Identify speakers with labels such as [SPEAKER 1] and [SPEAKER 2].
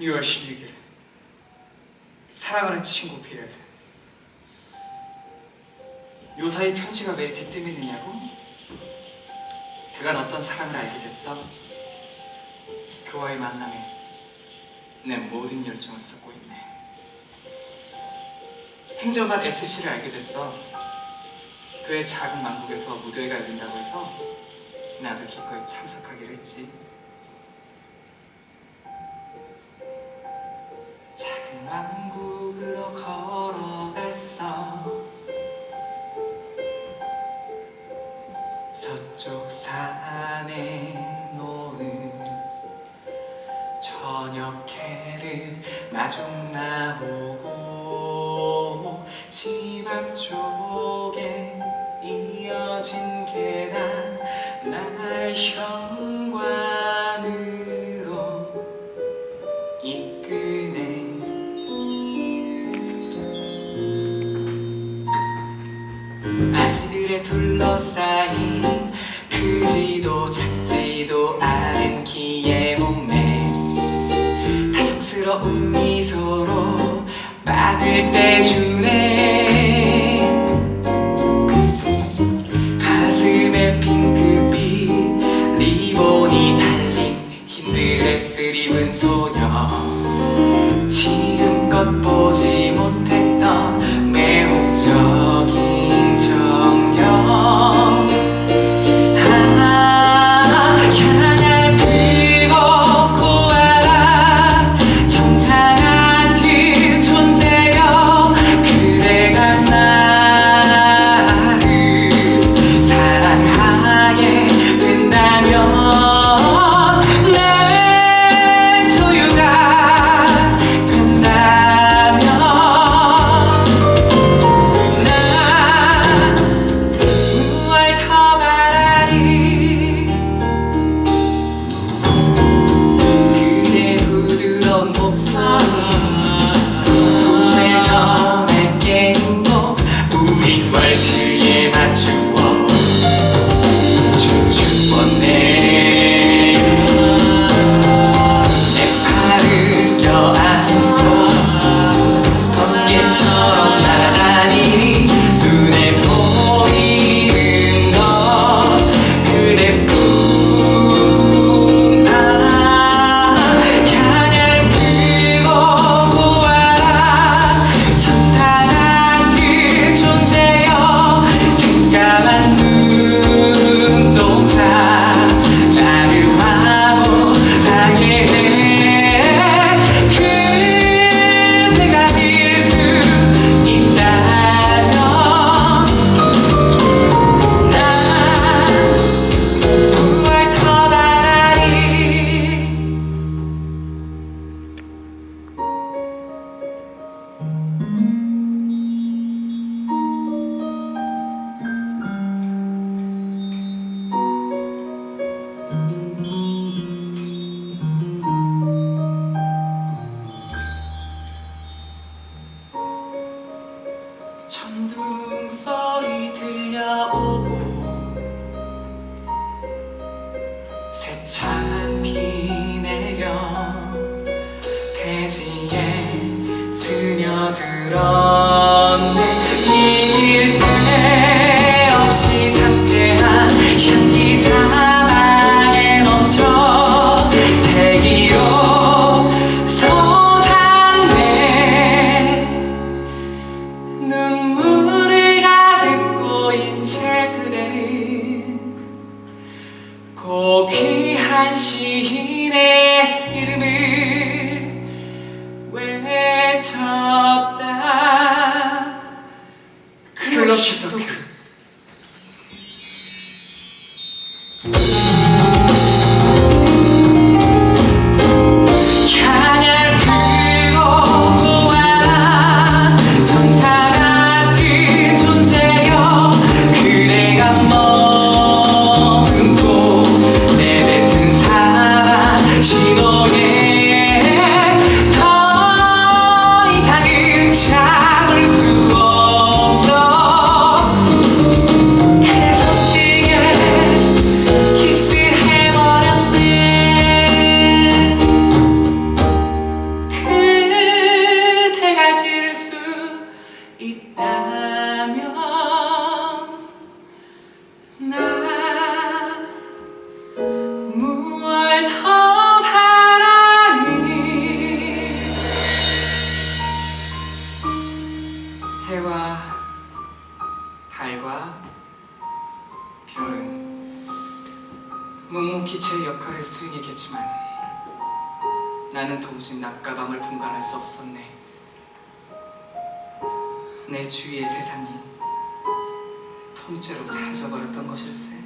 [SPEAKER 1] 6월 16일 사랑하는 친구 비를 요사이 편지가 왜 이렇게 뜸했느냐고? 그간 어떤 사랑을 알게 됐어? 그와의 만남에 내 모든 열정을 쏟고 있네. 행정관 SC를 알게 됐어. 그의 작은 왕국에서 무대가 열린다고 해서 나도 기꺼이 참석하기로 했지. 작은 왕국으로 걸어갔어. 서쪽 산에 노는 저녁 해를 마중 나오고 집 앞쪽에 이어진 계단 날 현관으로 이끄네. 아이들에 둘러싸인 크지도 작지도 않은 키의 몸매 다정스러운 미소로 빵을 떼주네. 가슴에 핑크빛 리본이 달린 흰 드레스를 입은 소녀, 지금껏 보지 못했던 매혹적인 청년. 천둥 소리 들려오고 세찬 비 내려 대지에 스며들었네. 잊을 데 없이 상쾌한 향기 사방에 넘쳐 대기로 솟았네. 눈물을 가득 고인 채 그대는 고귀한 시인의 이름을 외쳤다. 클럽 슈토크. 더 이상은 참을 수 없어. 물론 기체의 역할을 수행했겠지만 나는 도무지 낮과 밤을 분간할 수 없었네. 내 주위의 세상이 통째로 사라져버렸던 것일세.